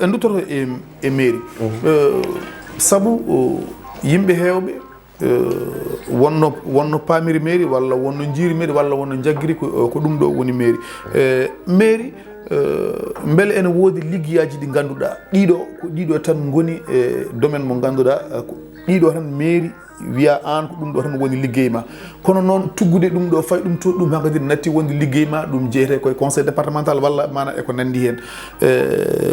Endutor e mairie sabu yimɓe heewɓe wonno paamiri mairie walla wonno jiiri mairie walla wonno jaggiri ko ɗum ɗo woni mairie mairie beele ene woodi liggiyaji ɗi ngannduɗaa ɗiɗo tan ngoni e domaine mo ngannduɗaa ɗiɗo tan mairie wiya an ko ɗum ɗo tan woni liggey ma kono noon tuggude ɗum ɗo fay ɗum to ɗum hankkadi natti wonde liggey ma ɗum jeyete koye conseil départemental walla mana eko nandi hen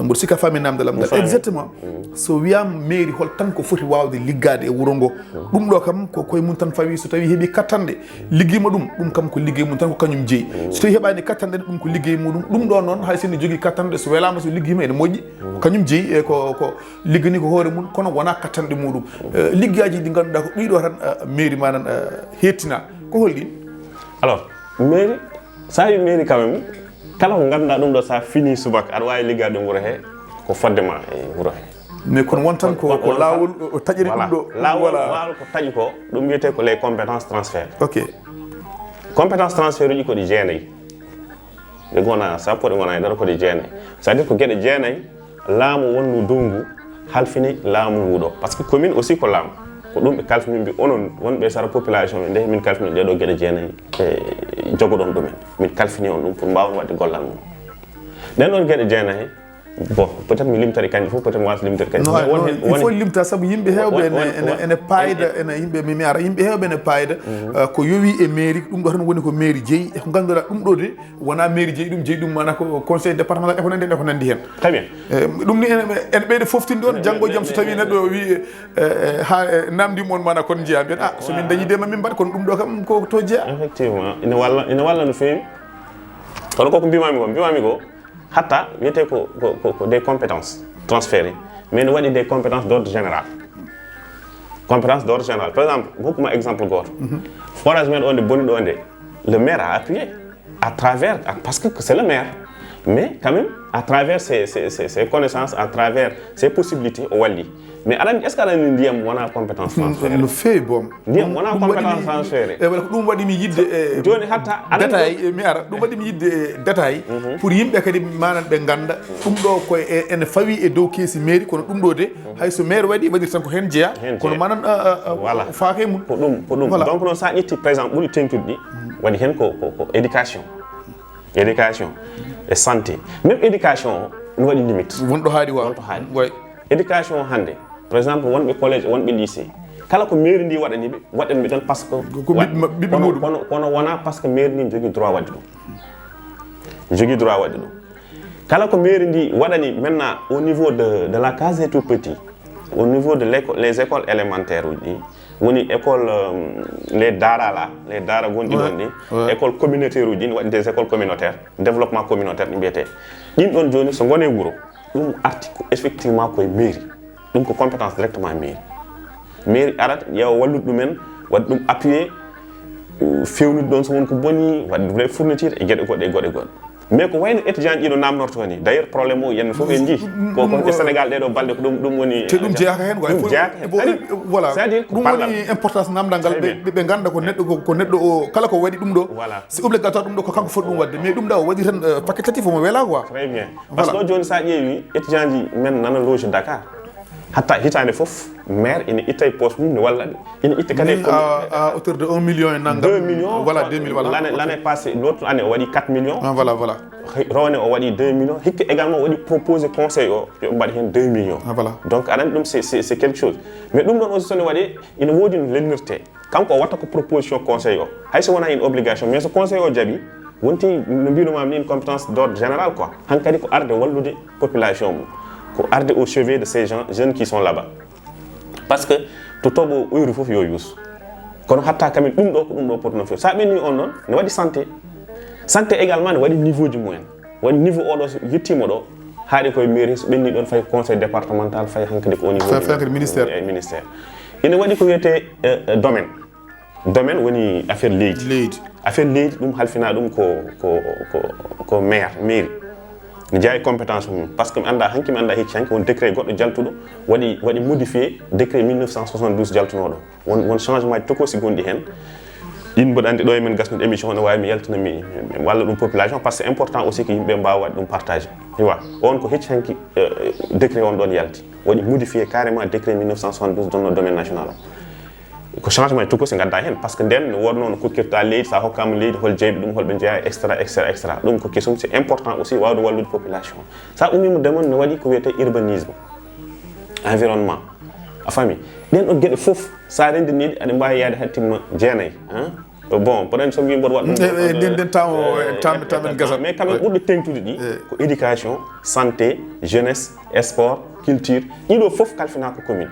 mboɗo sikka fami namdalam dal exactement so wiyama mairie hol tan ko foti wawde liggade e wuuro ngo ɗum ɗo kam ko koye mum tan fawi so tawi heeɓi kattande liggima ɗum kam ko liggey mum tan ko kañum jeeyi so tawi heɓani kattande ɗum ko liggey muɗum ɗum ɗo noon hay sinno jogui kattande so welama so liggima ene moƴƴi kañum jeeyi e ko liggani ko hoore mum kono wona kattanɗe muɗum liggaji ɗi ganduɗa ko ɗiɗo tan mairie manan hettina ko holɗin alors mairie sa yi mairie quand même kala ko ganduɗa ɗum ɗo sa fini subaka aɗa wawi liggade ɗum wuuro he ko foddema e wuuro he mais kono won tan ko lawol o taƴiri ɗum ɗo lawol ko taƴi ko ɗum wiyete ko les compétences transfert ok compétence transfert uji koɗi jeenayyi ɗe gona sappo ɗe gona e nder koɗi jeenayyi c'est à dire ko gueɗe jeenayyi laamu wonno dow ngu halfini laamu nguɗo par ce que commune aussi ko laamu ko ɗum ɓe kalfini mbi onon wonɓe sara population ɓe nde min kalfini ɗeɗo gueɗe jeenayyi e jogoɗon ɗumen min kalfini on ɗum pour mbawon wadde gollal mum ɗen ɗon gueɗe jeenayyi bon peut être mi limtari kanƴe fof peut être mi wasa limtari kanƴe il faut limta saabu yimɓe hewɓe ene payda ene yimɓe mi ara yimɓe hewɓe ene payda ko yowi e mairie ɗum ɗo tan woni ko mairie jeeyi ko ganduɗa ɗum ɗo de wona mairie jeeyi ɗum mana ko conseil départemental eko nandi eko nandi hen très bien ɗum ni ene ɓeyde foftinde on janggo jaam so tawi neɗɗo wi ha namdima on mana kon jeeya mbiyen somin dañidema min mbaɗa kono ɗum ɗo kam ko to jeeya effectivement ine walla no feewi kono koko mbimami ko hatta wiyete ko des compétences transférées mais ne waɗi des compétences d'ordre général compétences d'ordre général par exemple hokkuma exemple goto forage men on de boni ɗo nde le maire a appuyé à travers parce que c'est le maire mais quand même à travers ses connaissances à travers ses possibilités o walli mais aɗa est ce que aɗa andi ndiyam wona compétence transféré no feewi boom ndiyam wona compétence transféré e wala ko ɗum waɗimi yidde joni hatta détail mi ara ɗum waɗimi yidde détail pour yimɓe kadi manan ɓe ganda ɗum ɗo koye ene fawi e dow keesi mairie kono ɗum ɗo de hayso maire waɗi tan ko hen jeeya kono manan voilà faake mum ko ɗum donc noon sa ƴetti par exemple ɓuuri tengtude ɗi waɗi hen ko éducation et santé même éducation o ne waɗi limite wonɗo haaɗi wa éducation hande par exemple wonɓe collège wonɓe lycée kala ko mairie ndi waɗaniɓe waɗanɓe ɗon par ce que ɓiɓɓe muɗum kono wona par ce que mairie ndi jogui droit wadde ɗum kala ko mairie ndi waɗani maintenant au niveau de la case des tout petits au niveau de les écoles élémentaires uji ɗi woni école les daara gonɗi ɗon ɗi école communautaire uji ɗi waɗi des écoles communautaires développement communautaire ɗi mbiyete ɗin ɗon joni so gone wuuro ɗum arti effectivement koye mairie ɗum ko compétence directement mairie arata ƴeewa wallude ɗumen waɗa ɗum appuyé fewnude ɗon so woni ko boni wadde vrai fourniture e gueɗe goɗɗe mais ko wayno étudiant ɗi no namnorto ni d'ailleurs probléme o yenno fof en jii ko e sénégal ɗeɗo balɗe ko ɗum woni te ɗum jeeyaka hen voilà ɗum woni importance namdal ngal ɓe ganda ko neɗɗo o kala ko waɗi ɗum ɗo c'est obligatoire ɗum ɗo ko kanko foti ɗum wadde mais ɗum ɗa o waɗi tan facultatif omo weela quoi très bien par ce que ɗo joni sa ƴeewi étudiant ji men nana loge Dakar hatta hitande foof maire ine itta e poche mum ne walla ɓe ine itta kadi à hauteur de 1 million et nangam 2 millions voilà 2 millions voilà l'année passée l'autre année o waɗi 4 millions voilà rawne o waɗi 2 millions hikka également o waɗi proposé conseil o yo mbaɗi hen 2 millions voilà donc aɗa andi ɗum c'est quelque chose mais ɗum ɗon aussi sone waɗi ine woodi no lelnirte kanko o watta ko proposition conseil o hayso wona une obligation mais so conseil o jaaɓi wonti no mbinoma ni une compétence d'ordre général quoi hankkadi ko arde wallude population mum ko arde au chevet de ces jeunes qui sont là-bas parce que to toɓo oyru fof yo yuus kono hatta kamin ɗum ɗo ko ɗum ɗo potno few sa ɓenni on noon ne waɗi santé également ne waɗi niveau ji mumen waɗi niveau oɗo so yettima ɗo haaɗi koye mairie so ɓenni ɗon fay conseil départemental fay hankkadi ko au niveau ministère ene waɗi ko wiyete domaine woni affaire leydi ɗum halfina ɗum ko mairie ne jeeya compétence mum par ce que mi anda hanki mi anda hecci hanki won décret goɗɗo jaltuɗo waɗi modifié décret 1972 jaltunoɗo won changement ji tokosi gonɗi hen in mboɗo andi ɗo emen gasnude émission ne wawi mi yaltina mi walla ɗum population par ce que important aussi ko yimɓe mbawa waɗ ɗum partage tu vois on ko hecci hanki décret on ɗon yalti waɗi modifié carrément décret 1972 dans le domaine national ko changement tout ko se gadda hen parce que nden wonno no kokkirta leydi sa hokkama leydi hol jeyɓe ɗum holɓe jeeya extra ɗum ko kesum c'est important aussi wawde wallude population sa ummimo demon ne waɗi ko wiyete urbanisme environnement a famille ɗen ɗon gueɗe foof sa rendiniɗe aɗa mbawi yaade hay timma jeenayyi bon peut être so wi mboɗo waɗ ɗum tamen gasat mais quand même ɓurɗo tengtude ɗi ko éducation santé jeunesse sport culture ɗiɗo foof kalfina ko commune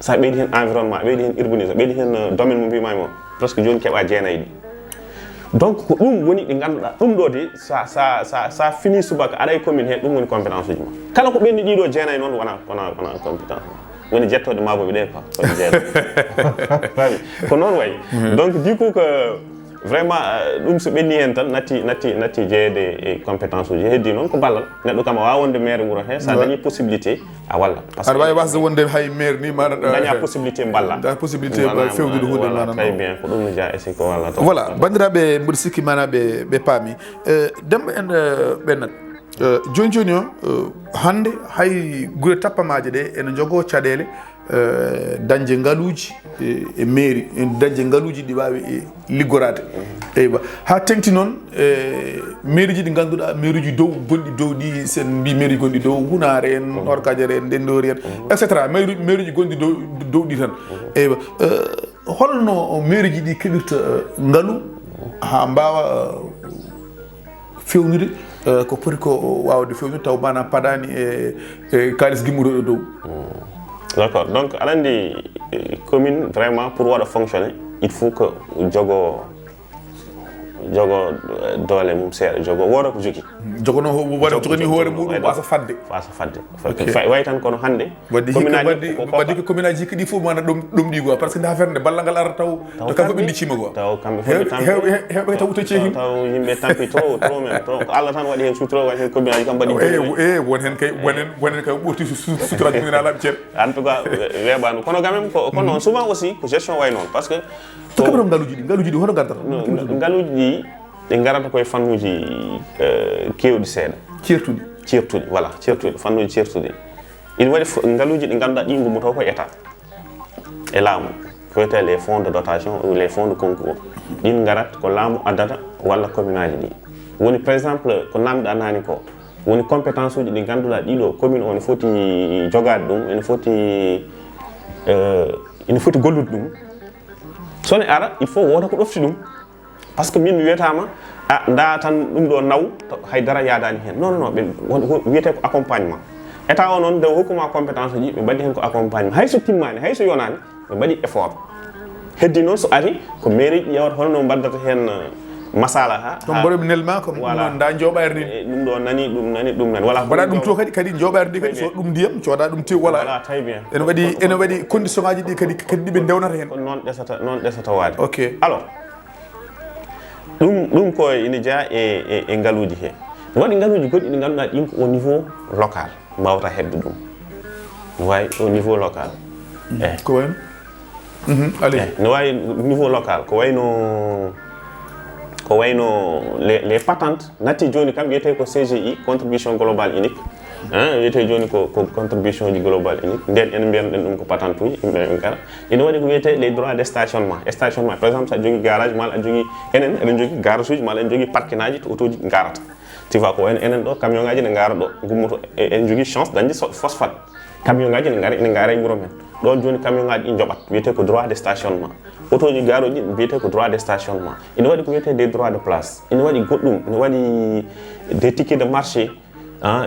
sa ɓeydi hen environnement ɓeydi hen urbanisme ɓeydi hen domaine mo mbimami o presque joni keeɓa jeenayyi ɗi donc ko ɗum woni ɗi ganduɗa ɗum ɗo de sa fini subaka aɗa e commune he ɗum woni compétence uji ma kala ko ɓenni ɗiɗo jeenayyi noon wona compétence woni jettode maboɓe ɗe quoi koɓe jeeɗa ko noon wayi donc du coup que vraiment ɗum so ɓenni hen tan natti jeeyede e compétence uji heddi noon ko ballal neɗɗo kam a wawa wonde maire wuro he sa dañi possibilité a walla aɗa wawi wasde wonde hay maire ni maɗa daña possibilité balla possibilité fewdude hunde manam très bien ko ɗum no jaa esi ko walla voilà bandiraɓe mboɗo sikki mana ɓe paami Demba en ɓennat joni joni o hande hay gure tappamaje ɗe ene jogo caɗele dañde ngaluji e mairie dañde ngaluji ɗi wawi liggorade eywa ha tengti noon mairie ji ɗi ganduɗa mairie ji dow gonɗi dow ɗi sen mbi mairie gonɗi dow Hounare en Orkadiére en Ndendori en et cetera mairie ji gonɗi dow ɗi tan eywa holno mairie ji ɗi keɓirta ngaalu ha mbawa fewnude ko poti ko wawde fewnude taw mana paɗani e kalis gimmuɗo dow d'accord donc aɗa andi commune vraiment pour waɗa fonctionner il faut que jogo doole mum seeɗa jogo woda ko jogui jogono waɗa jogani hoore muɗum wasa fadde way tan kono hande waddi ko commune aji kadi fof mana ɗum ɗi quoi par ce que nde affaire nde ballal ngal arata taw kamɓe ɓe ndiccima quoi taw kamɓe heɓe taw to ceehi taw yimɓe tampi trop même ko Allah tan waɗi hen sutoro waɗi hen commune aji kam mbaɗi won hen kay ɓurti suturaji mumen alaɓe ceer en tout cas weeɓano kono quand même ko noon souvent aussi ko gestion way noon par ce que to kaɓato ngaluji ɗi hono gardata ngaluji ɗi ɗi garata koye fannuji kewɗi seeɗa ceertuɗi voilà ceertuɗi fannuji ceertuɗi ina waɗi ngaluji ɗi ganduɗa ɗi gummoto ko état e laamu ko wiyete les fonds de dotation ou les fonds de concours ɗin garat ko laamu addata walla commune aji ɗi woni par exemple ko namɗa nani ko woni compétence uji ɗi ganduɗa ɗiɗo commune o ne foti jogade ɗum ene foti gollude ɗum sone ara il faut woda ko ɗofti ɗum par ce que min mi wiyatama da tan ɗum ɗo naw haydara yadani hen non ɓe wiyete ko accompagnement état o noon nde hokkuma compétence uji ɓe mbaɗi hen ko accompagnement hayso timmani hayso yonani ɓe mbaɗi effort heddi noon so ari ko mairie ji ƴewata holno mbaddata hen masala ha ɗum mboɗoɓe nelma ko da joɓayre ni ɗum ɗo nani ɗum nan voilà mbaɗa ɗum to kadi joɓayre ndi kadi so ɗum ndiyam coda ɗum tew voilà très bien ene waɗi condition ngaji ɗi kadi ɗiɓe ndewnata hen noon ɗesata waade ok alors ɗum ko ina jaa e ngaluji he ne waɗi ngaluji goɗɗi ɗi ganduɗa ɗin ko au niveau local mbawata hebde ɗum ne wawi au niveau local ko wayno ne wawi niveau local ko wayno les patentes natti joni kam wiyete ko CGI contribution globale unique wiyete joni ko contribution ji globale unique nden en mbiyanɗen ɗum ko patente uji yimɓe gara ina waɗi ko wiyete les droits de stationnement par exemple sa jogui garage mala a jogui enen eɗen jogui garage uji mala en jogui parking aji to auto ji garata tu vois ko enen ɗo camion ngaji ne gara ɗo gummoto en jogui chance dañde phosphate camion ngaji ne gara e wuuro men ɗon joni camion ngaji ɗi joɓat wiyete ko droit de stationnement auto ji garoji wiyete ko droit de stationnement ina waɗi ko wiyete des droits de place ina waɗi goɗɗum ina waɗi des tickets de marché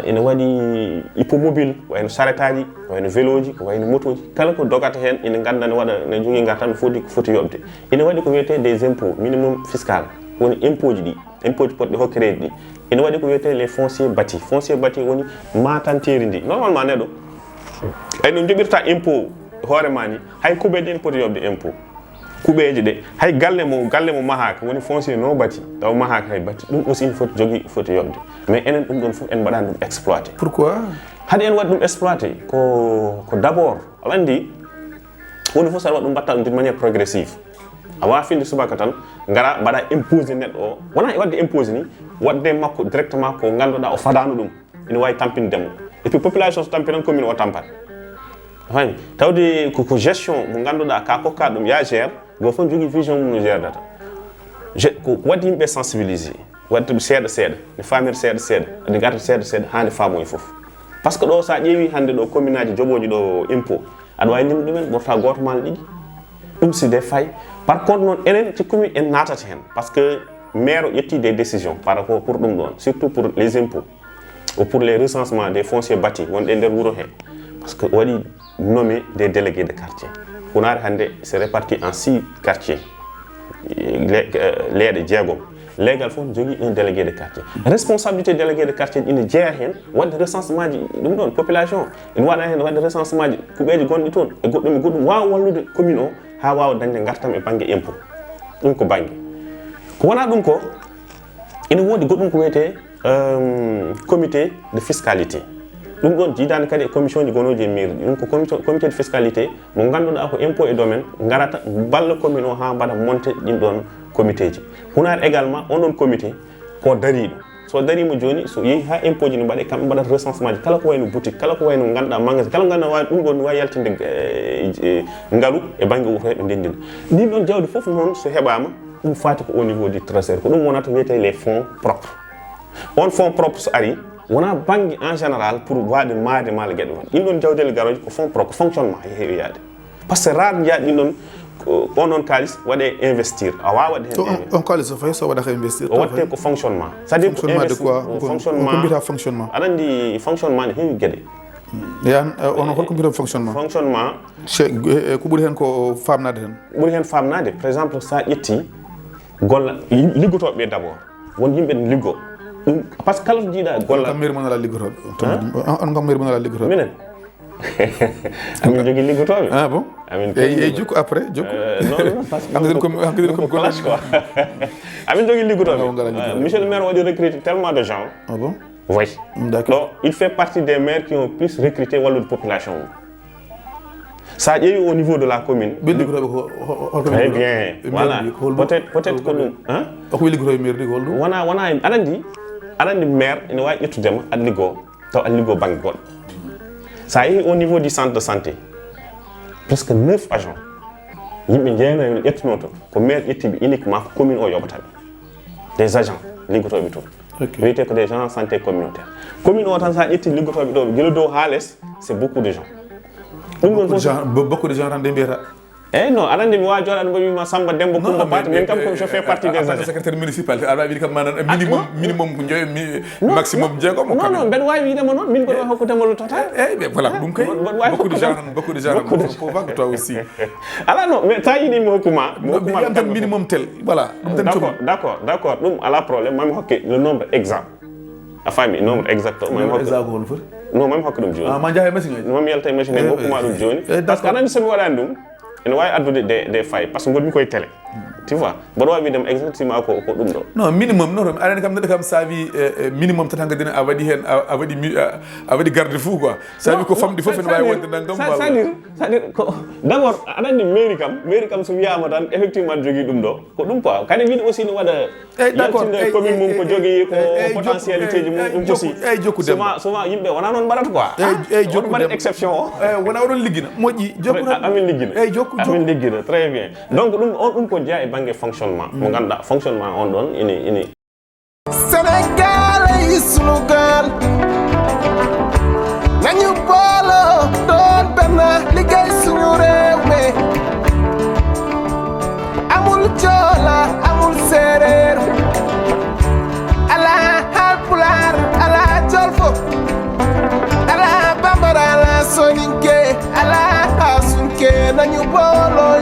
ina waɗi hippomobile wayno charrette aji wayno vélo ji ko wayno moto ji kala ko dogata hen ina ganda ne jogui garta no foti yobde ina waɗi ko wiyete des impôts minimum fiscal woni impôt ji ɗi impôt ji poɗɗi hokkirede ɗi ina waɗi ko wiyete les fonciers bâtis woni matanteri ndi normalement neɗɗo no joɓirta impôt hoorema ni hay kuɓeje ne poti yobde impôt kuɓeje ɗe hay galle mo mahaka woni foncier non bâti taw mahaka hay bâti ɗum aussi foti yobde mais enen ɗum ɗon fof en mbaɗani ɗum exploité pourquoi haade en waɗi ɗum exploité ko d' abord aɗa andi woni fof saɗa waɗa ɗum mbatta ɗum d'une manière progressive awa finde subaka tan ngara bada imposer neddo o wona e wadde imposer ni wadde makko directement ko ganduda o fadano dum ina way tampinde demo et puis population so tampinan commune o tampat fami tawde ko gestion mo ganduda ka kokka dum ya gère go fon jogi vision mo gère data ko waddi yimbe sensibiliser wadde seeda ne famir seeda de garta seeda hande famo e fof parce que do sa ƴeewi hande do commune aji joboji do impôt aɗa wawi limde men ɓurta goto mal ɗiɗi ɗum si des failles par contre noon enen ci commune en natata hen parce que maire o ƴetti des décisions par rapport pour ɗum ɗon surtout pour les impôts ou pour les recensements des fonciers bâtis wonɗe nder wuuro he parce que waɗi nommé des délégués de quartier Hounare hande c'est réparti en 6 quartiers leeɗe jeegom légal fof jogui un délégué de quartier responsabilité délégué de quartier ina jeeya hen wadde recensement ji ɗum ɗon population ina waɗa hen wadde recensement ji kuɓeji gonɗi toon e goɗɗum wawa wallude commune o ha wawa dañde gartam e banggue impôt ɗum ko banggue ko wona ɗum ko ina wodi goɗɗum ko wiyete comité de fiscalité ɗum ɗon jiidani kadi e commission ji gonoji e mairie ɗum ko comité de fiscalité mo ganduɗa ko impôt et domaine garata balla commune o ha mbaɗa monté ɗin ɗon comité ji Hounare également on ɗon comité ko dariɗo so darima joni so yeehi ha impôt ji ne mbaɗe kamɓe mbaɗata recensement ji kala ko wayno boutique kala ko wayno ganduɗa magasin kala ganduɗa wawi ɗum ɗon wawi yaltinde ngaalu e banggue wuto heɓe ndendina ndin ɗon jawdi foof noon so heɓama ɗum fati ko au niveau du trésor ko ɗum wonata wiyete les fonds propres on fonds propre so ari wona banggue en général pour wade maade mala gueɗe won ɗin ɗon jawdele garoje ko fonds propre fonctionnement heewi yaade par ce que rare jiya ɗin ɗon on non kalis waɗe investir a wawa waɗde hen on kalis so fayi so waɗaka investir o watte ko fonctionnement c'est à dire fonctionnement de quoi fonctionnement ko mbiyata fonctionnement aɗa andi fonctionnement ne heewi gueɗe yan on holko mbiyata fonctionnement ko ɓuuri hen ko famnade hen ɓuuri hen famnade par exemple sa ƴetti golla liggotoɓe d' abord won yimɓe ne liggo ɗum par ce que kala to jiiɗa golla maire mon ala liggotoɓe on kam maire mon ala liggotoɓe minen amin jogui liggotoɓe ah bon amin e jukku après jukku non hankkadiri comme classe quoi amin jogui liggotoɓe monsieur le maire waɗi recruter tellement de gens ah bon oui d'accord donc il fait partie des maires qui ont plus recruté wallude population ça ƴeewi au niveau de la commune ɓe liggotoɓe ko très bien voilà peut-être ko ɗum ko wi liggotoɓe maire ɗi ko holɗum wona aɗa andi maire ene wawi ƴettudema aɗa liggo taw aɗa liggo banggue goɗɗo ça yeehi au niveau du centre de santé presque 9 agents yimɓe jeenayo ƴettuno to ko maire ƴettiɓe uniquement ko commune o yoɓataɓe des agents liggotoɓe toon wiyete ko des agents santé communautaire commune o tan sa ƴetti liggotoɓe ɗo guila dow ha less c'est beaucoup de gens ɗum ɗon beaucoup de gens tan de mbiyata Eh non, aɗa andi mi wawi joɗade mbo wima Samba Demba Coumba Paté min kam je fais partie des agents secrétaire municipal aɗa wawi wiide kam manan minimum ko joyi maximum jeegom non mbeɗa wawi wiidema noon min mboɗo hokkudema le total mais voilà ɗum kay beaucoup de gens faut pas que toi aussi ala non mais ta yiɗi mi hokkuma tan minimum tel voilà d'accord ɗum ala probléme mami hokke le nombre exact a faami nombre exact o mami hokke non mami hokke ɗum joni ma jaahe machine aji mami yalta machine e hokkuma ɗum joni par ce que aɗa andi somi waɗani ɗum ene wawi addude des failles par ce que gonmi koye télé tu vois mboɗo wawi wiidema exactement ko ɗum ɗo non minimum non aɗani kam neɗɗo kam sa wi minimum tata gadina a waɗi hen a waɗi garde fou quoi sa wi ko famɗi foof ene wawi wonde nan kam c'est à dire ko d' abord aɗa andi mairie kam so wiyama tan effectivement aɗa jogui ɗum ɗo ko ɗum quoi kadi wiide aussi ne waɗa yaltinde commune mum ko jogui ko potentialité ji mum ɗum aussi souvent yimɓe wona noon mbaɗata quoi jokku mbaɗat exception o wona oɗon liggina moƴƴi jokku amin liggina très bien donc ɗum ko jeeya e banggue fonctionnement mo ganduɗa fonctionnement on ɗon ini Sénégal ay slogan nañu booloo doon benn liggéey suñu réew mi amul joola amul séeréer ala Haalpulaar ala Jolfo ala Bambara ala Soninké ala Haasunké nañu booloo